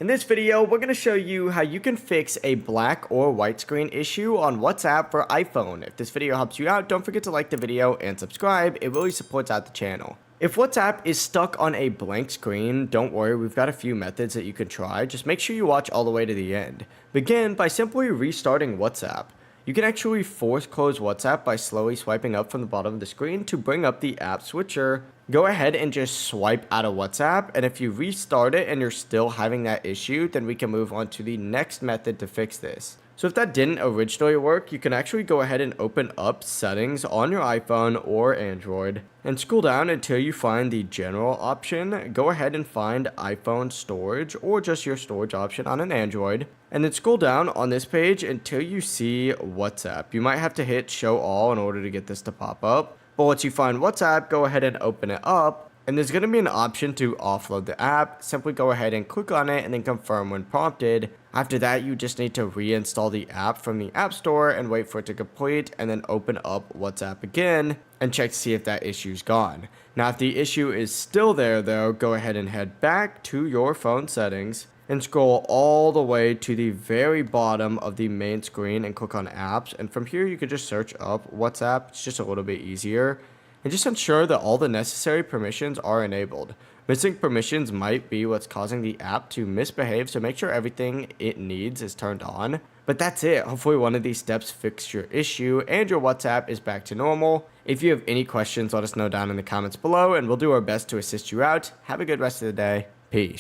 In this video, we're going to show you how you can fix a black or white screen issue on WhatsApp for iPhone. If this video helps you out, don't forget to like the video and subscribe. It really supports out the channel. If WhatsApp is stuck on a blank screen, don't worry, we've got a few methods that you can try. Just make sure you watch all the way to the end. Begin by simply restarting WhatsApp. You can actually force close WhatsApp by slowly swiping up from the bottom of the screen to bring up the app switcher. Go ahead and just swipe out of WhatsApp, and if you restart it and you're still having that issue, then we can move on to the next method to fix this. So if that didn't originally work, you can actually go ahead and open up settings on your iPhone or Android and scroll down until you find the general option. Go ahead and find iPhone storage or just your storage option on an Android, and then scroll down on this page until you see WhatsApp. You might have to hit show all in order to get this to pop up, but once you find WhatsApp, go ahead and open it up. And there's going to be an option to offload the app. Simply go ahead and click on it and then confirm when prompted. After that, you just need to reinstall the app from the App Store and wait for it to complete, and then open up WhatsApp again and check to see if that issue's gone. Now, if the issue is still there though, go ahead and head back to your phone settings and scroll all the way to the very bottom of the main screen and click on apps. And from here, you can just search up WhatsApp. It's just a little bit easier. And just ensure that all the necessary permissions are enabled. Missing permissions might be what's causing the app to misbehave, so make sure everything it needs is turned on. But that's it. Hopefully one of these steps fixed your issue and your WhatsApp is back to normal. If you have any questions, let us know down in the comments below and we'll do our best to assist you out. Have a good rest of the day. Peace.